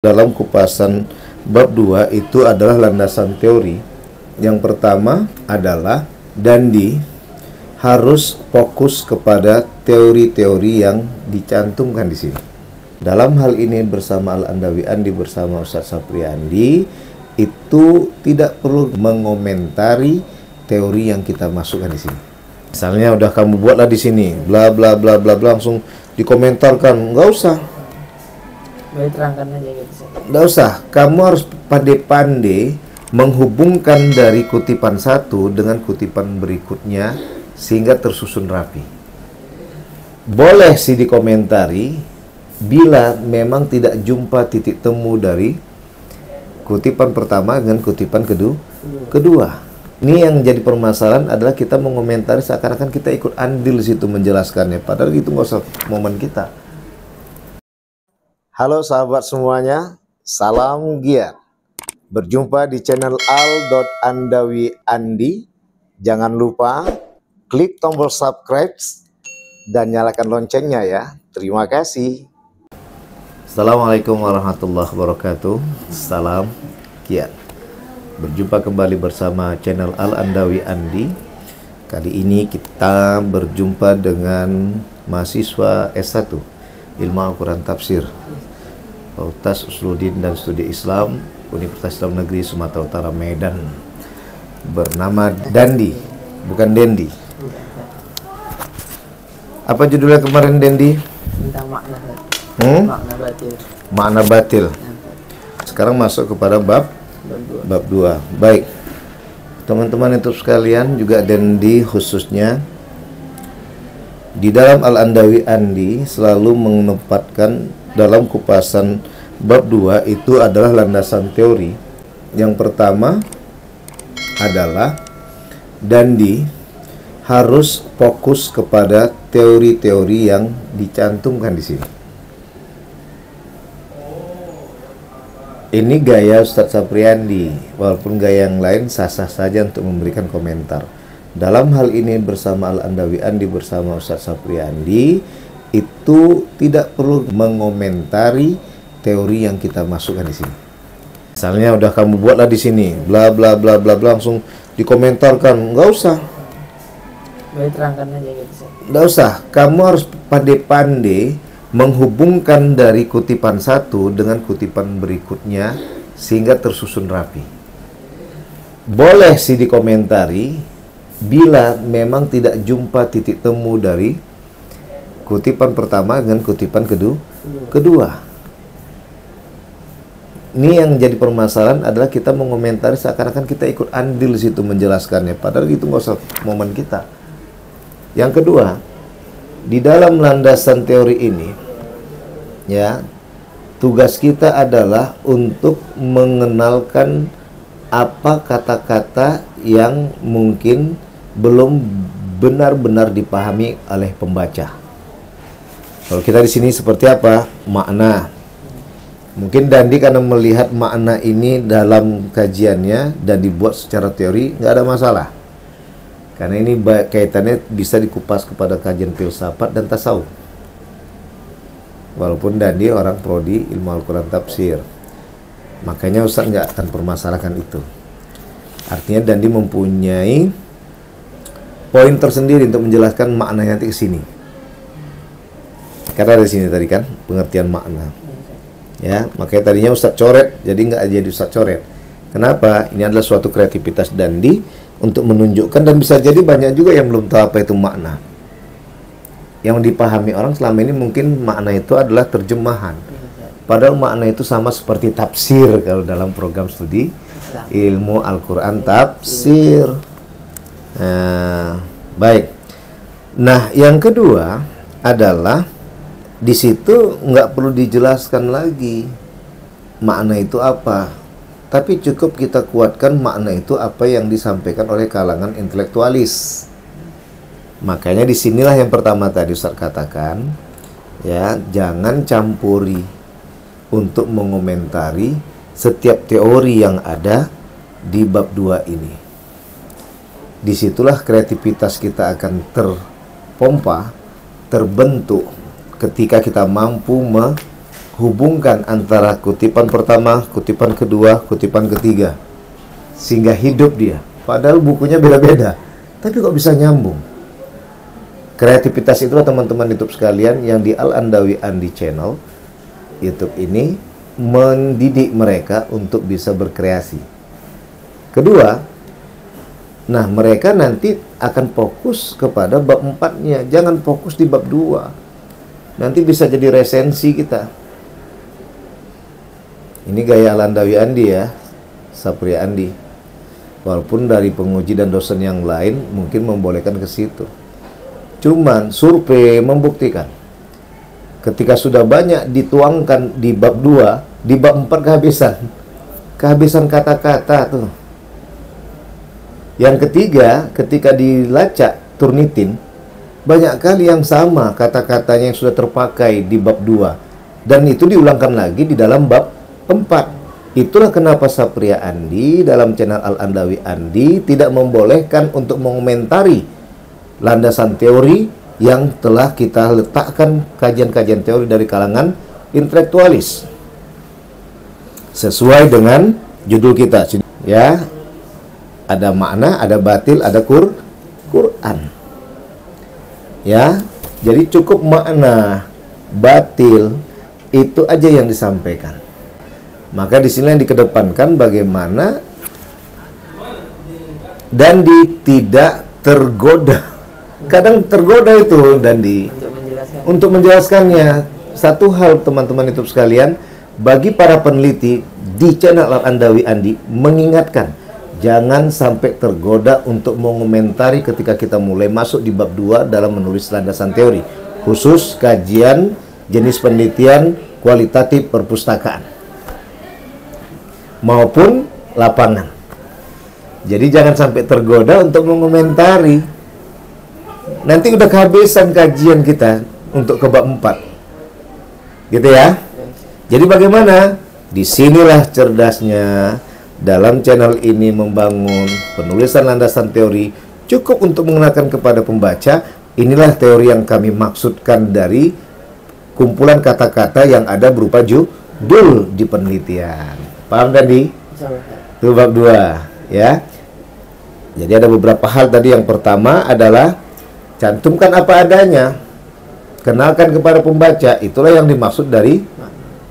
Dalam kupasan bab 2 itu adalah landasan teori. Yang pertama adalah Dandi harus fokus kepada teori-teori yang dicantumkan di sini. Dalam hal ini bersama Al-Andawi Andi bersama Ustadz Sapriandi itu tidak perlu mengomentari teori yang kita masukkan di sini. Misalnya udah kamu buatlah di sini bla bla bla bla bla, langsung dikomentarkan, nggak usah. Terangkan aja gitu. Nggak usah, kamu harus pandai-pandai menghubungkan dari kutipan satu dengan kutipan berikutnya sehingga tersusun rapi. Boleh sih dikomentari bila memang tidak jumpa titik temu dari kutipan pertama dengan kutipan kedua. Ini yang jadi permasalahan adalah kita mengomentari seakan-akan kita ikut andil situ menjelaskannya, padahal itu nggak usah momen kita. Halo sahabat semuanya, salam giat. Berjumpa di channel Al.Andawi Andi. Jangan lupa klik tombol subscribe dan nyalakan loncengnya ya. Terima kasih. Assalamualaikum warahmatullahi wabarakatuh. Salam giat. Berjumpa kembali bersama channel Al.Andawi Andi. Kali ini kita berjumpa dengan mahasiswa S1 Ilmu Al-Quran Tafsir Fakultas Usuluddin dan Studi Islam Universitas Islam Negeri Sumatera Utara Medan, bernama Dandi, bukan Dendi. Apa judulnya kemarin, Dendi? Tentang makna. Makna batil. Makna batil. Sekarang masuk kepada bab 2. Baik, teman-teman itu sekalian, juga Dendi khususnya di dalam Al-Andawi Andi selalu menempatkan dalam kupasan bab 2 itu adalah landasan teori. Yang pertama adalah Dandi harus fokus kepada teori-teori yang dicantumkan di sini. Ini gaya Ustadz Sapriandi, walaupun gaya yang lain sah-sah saja untuk memberikan komentar. Dalam hal ini bersama Al-Andawi Andi bersama Ustadz Sapriandi itu tidak perlu mengomentari teori yang kita masukkan di sini. Misalnya udah kamu buatlah di sini bla bla bla bla bla, langsung dikomentarkan, nggak usah. Terangkan aja gitu. Nggak usah, kamu harus pandai-pandai menghubungkan dari kutipan satu dengan kutipan berikutnya sehingga tersusun rapi. Boleh sih dikomentari bila memang tidak jumpa titik temu dari kutipan pertama dengan kutipan kedua. Ini yang jadi permasalahan adalah kita mengomentari seakan-akan kita ikut andil situ menjelaskannya, padahal itu nggak usah momen kita. Yang kedua, di dalam landasan teori ini ya, tugas kita adalah untuk mengenalkan apa kata-kata yang mungkin belum benar-benar dipahami oleh pembaca. Kalau kita di sini seperti apa? Makna. Mungkin Dandi karena melihat makna ini dalam kajiannya dan dibuat secara teori, nggak ada masalah. Karena ini kaitannya bisa dikupas kepada kajian filsafat dan tasawuf. Walaupun Dandi orang prodi ilmu Al-Quran Tafsir, makanya Ustaz nggak akan permasalahkan itu. Artinya Dandi mempunyai poin tersendiri untuk menjelaskan maknanya nanti ke sini. Karena di sini tadi kan pengertian makna. Ya, makanya tadinya Ustadz coret, jadi nggak jadi Ustadz coret. Kenapa? Ini adalah suatu kreativitas Dandi untuk menunjukkan, dan bisa jadi banyak juga yang belum tahu apa itu makna. Yang dipahami orang selama ini mungkin makna itu adalah terjemahan. Padahal makna itu sama seperti tafsir kalau dalam program studi ilmu Al-Quran Tafsir. Baik. Nah, yang kedua adalah di situ nggak perlu dijelaskan lagi makna itu apa, tapi cukup kita kuatkan makna itu apa yang disampaikan oleh kalangan intelektualis. Makanya disinilah yang pertama tadi Ustaz katakan, ya, jangan campuri untuk mengomentari setiap teori yang ada di bab 2 ini. Disitulah kreativitas kita akan terpompa, terbentuk ketika kita mampu hubungkan antara kutipan pertama, kutipan kedua, kutipan ketiga, sehingga hidup dia. Padahal bukunya beda-beda, tapi kok bisa nyambung. Kreativitas itulah teman-teman YouTube sekalian yang di Al-Andawi Andi Channel YouTube ini mendidik mereka untuk bisa berkreasi. Kedua, nah mereka nanti akan fokus kepada bab 4-nya, jangan fokus di bab 2. Nanti bisa jadi resensi kita. Ini gaya Al-Andawi Andi ya, Sapria Andi. Walaupun dari penguji dan dosen yang lain mungkin membolehkan ke situ. Cuman survei membuktikan ketika sudah banyak dituangkan di bab 2, di bab 4 kehabisan kata-kata tuh. Yang ketiga, ketika dilacak Turnitin, banyak kali yang sama kata-katanya yang sudah terpakai di bab 2 dan itu diulangkan lagi di dalam bab 4. Itulah kenapa Sapria Andi dalam channel Al-Andawi Andi tidak membolehkan untuk mengomentari landasan teori yang telah kita letakkan kajian-kajian teori dari kalangan intelektualis sesuai dengan judul kita ya. Ada makna, ada batil, ada Quran ya. Jadi cukup makna, batil itu aja yang disampaikan. Maka di sini yang dikedepankan bagaimana dan tidak tergoda. Kadang tergoda itu dan untuk menjelaskannya. Satu hal teman-teman YouTube sekalian, bagi para peneliti di channel Al-Andawi Andi mengingatkan, jangan sampai tergoda untuk mengomentari ketika kita mulai masuk di bab 2 dalam menulis landasan teori, khusus kajian jenis penelitian kualitatif perpustakaan maupun lapangan. Jadi jangan sampai tergoda untuk mengomentari. Nanti udah kehabisan kajian kita untuk ke bab 4. Gitu ya. Jadi bagaimana? Disinilah cerdasnya dalam channel ini membangun penulisan landasan teori cukup untuk mengenalkan kepada pembaca, inilah teori yang kami maksudkan dari kumpulan kata-kata yang ada berupa judul di penelitian. Paham tadi? Itu bab 2 ya. Jadi ada beberapa hal tadi. Yang pertama adalah cantumkan apa adanya, kenalkan kepada pembaca, itulah yang dimaksud dari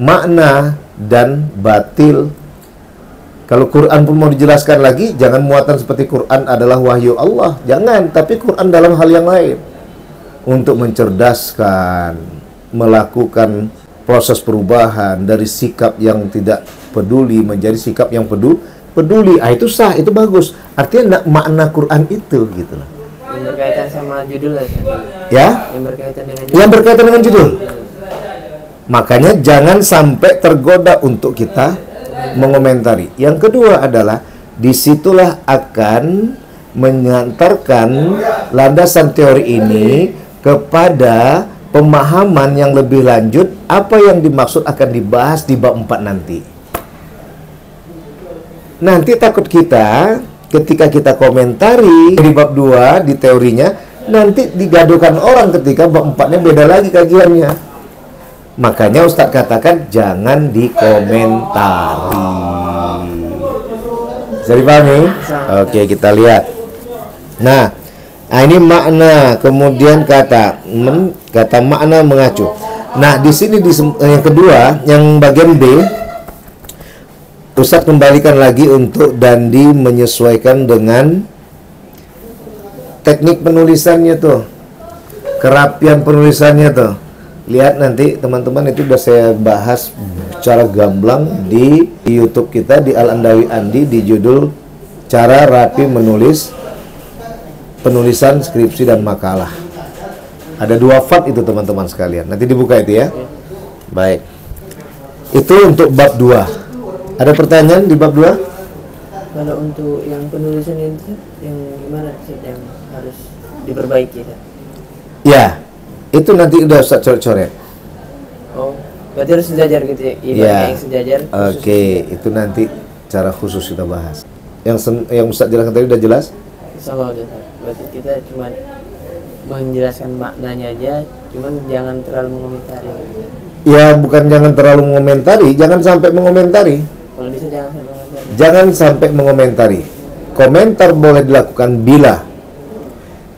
makna dan batil. Kalau Quran pun mau dijelaskan lagi, jangan muatan seperti Quran adalah wahyu Allah, jangan, tapi Quran dalam hal yang lain untuk mencerdaskan, melakukan proses perubahan dari sikap yang tidak peduli menjadi sikap yang peduli. Itu sah, itu bagus. Artinya makna Quran itu gitu loh. Yang berkaitan sama judul ya? Yang berkaitan dengan judul. Makanya jangan sampai tergoda untuk kita mengomentari. Yang kedua adalah disitulah akan mengantarkan landasan teori ini kepada pemahaman yang lebih lanjut. Apa yang dimaksud akan dibahas di bab 4 nanti. Nanti takut kita ketika kita komentari di bab 2 di teorinya, nanti digaduhkan orang ketika bab 4-nya beda lagi kajiannya. Makanya Ustadz katakan jangan dikomentari. Bisa dipahami? Oke, kita lihat. Nah, ini makna, kemudian kata makna mengacu. Nah, di sini yang kedua, yang bagian B, Ustadz kembalikan lagi untuk Dandi menyesuaikan dengan teknik penulisannya tuh, kerapian penulisannya tuh. Lihat nanti teman-teman, itu udah saya bahas secara gamblang di YouTube kita di Al-Andawi Andi di judul Cara Rapi Menulis Penulisan Skripsi dan Makalah. Ada 2 part itu teman-teman sekalian. Nanti dibuka itu ya. Baik. Itu untuk bab 2. Ada pertanyaan di bab 2? Kalau untuk yang penulisan itu yang gimana sih yang harus diperbaiki? Ya. Itu nanti udah Ustaz coret-coret. Oh, berarti harus sejajar gitu ya? Iya. Yang sejajar. Oke, itu nanti cara khusus kita bahas. Yang Ustaz jelaskan tadi udah jelas? Insyaallah udah. Berarti kita cuma menjelaskan maknanya aja, cuman jangan terlalu mengomentari. Ya bukan jangan terlalu mengomentari, jangan sampai mengomentari. Kalau bisa jangan sampai mengomentari. Jangan sampai mengomentari. Komentar boleh dilakukan bila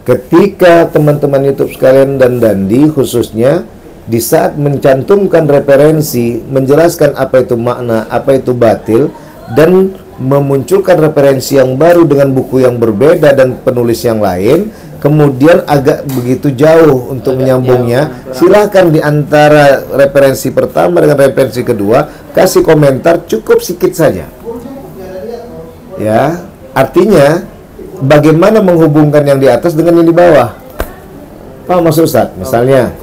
ketika teman-teman YouTube sekalian dan Dandi khususnya di saat mencantumkan referensi, menjelaskan apa itu makna, apa itu batil, dan memunculkan referensi yang baru dengan buku yang berbeda dan penulis yang lain, kemudian agak begitu jauh untuk menyambungnya, silahkan di antara referensi pertama dengan referensi kedua kasih komentar cukup sedikit saja. Ya, artinya bagaimana menghubungkan yang di atas dengan yang di bawah. Paham maksud Ustaz? Misalnya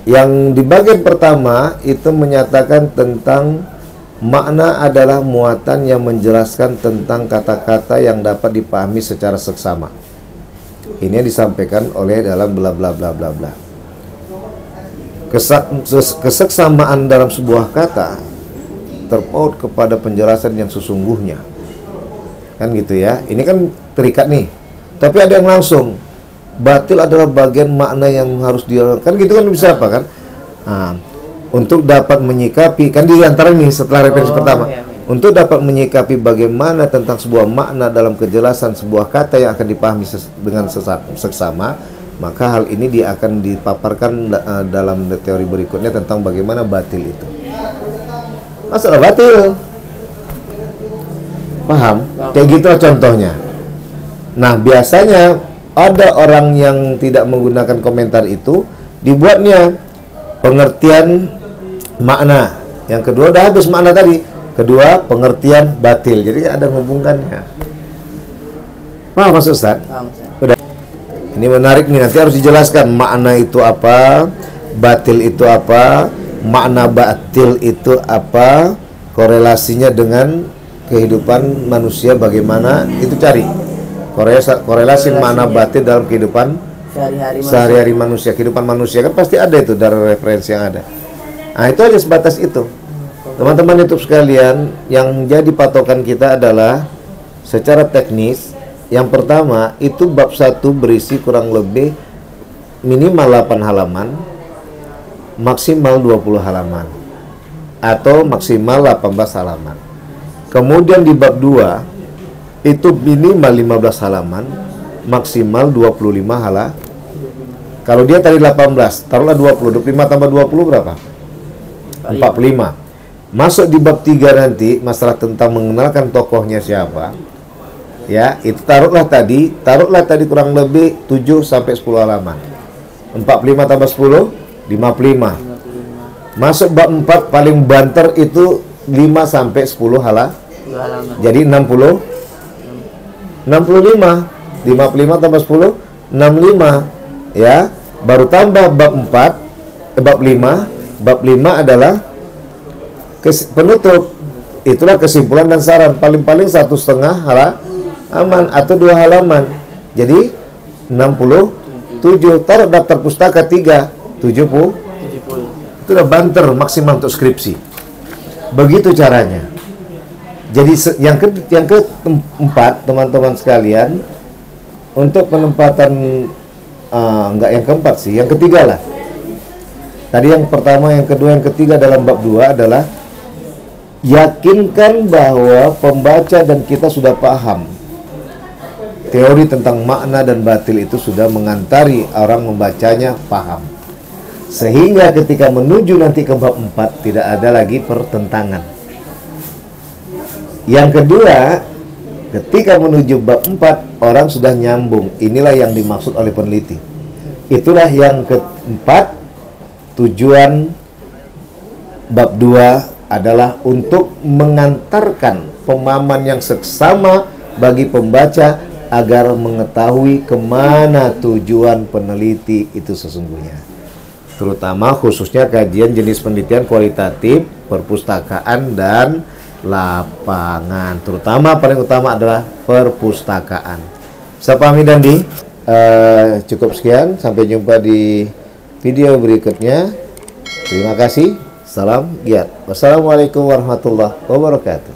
yang di bagian pertama itu menyatakan tentang makna adalah muatan yang menjelaskan tentang kata-kata yang dapat dipahami secara seksama. Ini yang disampaikan oleh dalam bla bla bla bla bla. Keseksamaan dalam sebuah kata terpaut kepada penjelasan yang sesungguhnya. Kan gitu ya. Ini kan terikat nih. Tapi ada yang langsung batil adalah bagian makna yang harus dia, kan gitu kan bisa apa kan? Nah, untuk dapat menyikapi, kan di antara ini setelah referensi pertama, untuk dapat menyikapi bagaimana tentang sebuah makna dalam kejelasan sebuah kata yang akan dipahami dengan seksama, maka hal ini dia akan dipaparkan dalam teori berikutnya tentang bagaimana batil itu. Masalah batil, paham? Kayak gitu contohnya. Nah biasanya ada orang yang tidak menggunakan komentar itu, dibuatnya pengertian makna. Yang kedua udah habis makna tadi. Kedua pengertian batil. Jadi ada menghubungkannya. Paham maksud Ustaz? Udah. Ini menarik nih, nanti harus dijelaskan makna itu apa, batil itu apa, makna batil itu apa, korelasinya dengan kehidupan manusia bagaimana, itu cari. Korelasi makna batin dalam kehidupan sehari-hari manusia. Kehidupan manusia kan pasti ada itu dari referensi yang ada. Nah itu aja sebatas itu. Teman-teman YouTube sekalian, yang jadi patokan kita adalah secara teknis. Yang pertama itu bab 1 berisi kurang lebih minimal 8 halaman, maksimal 20 halaman, atau maksimal 18 halaman. Kemudian di bab 2 itu minimal 15 halaman, maksimal 25 halaman. Kalau dia tadi 18, taruhlah 20, 25 tambah 20 berapa? 45. Masuk di bab 3 nanti, masalah tentang mengenalkan tokohnya siapa. Ya, itu taruhlah tadi kurang lebih 7 sampai 10 halaman. 45 tambah 10, 55. Masuk bab 4 paling banter itu 5 sampai 10 halaman. Jadi 65 tambah 10 65 ya, baru tambah bab 4 bab 5 adalah penutup. Itulah kesimpulan dan saran, paling-paling 1,5 halaman atau 2 halaman. Jadi 67. Taruh daftar pustaka 3 70. Itu udah banter maksimal untuk skripsi. Begitu caranya. Jadi yang keempat, teman-teman sekalian, untuk penempatan enggak yang keempat sih, yang ketiga lah. Tadi yang pertama, yang kedua, yang ketiga dalam bab 2 adalah yakinkan bahwa pembaca dan kita sudah paham teori tentang makna dan batil itu, sudah mengantari orang membacanya paham. Sehingga ketika menuju nanti ke bab 4 tidak ada lagi pertentangan. Yang kedua, ketika menuju bab 4 orang sudah nyambung. Inilah yang dimaksud oleh peneliti. Itulah yang keempat, tujuan bab 2 adalah untuk mengantarkan pemahaman yang seksama bagi pembaca agar mengetahui kemana tujuan peneliti itu sesungguhnya. Terutama khususnya kajian jenis penelitian kualitatif, perpustakaan, dan lapangan. Terutama paling utama adalah perpustakaan. Saya pahami Dandi. Cukup sekian. Sampai jumpa di video berikutnya. Terima kasih. Salam giat. Wassalamualaikum warahmatullahi wabarakatuh.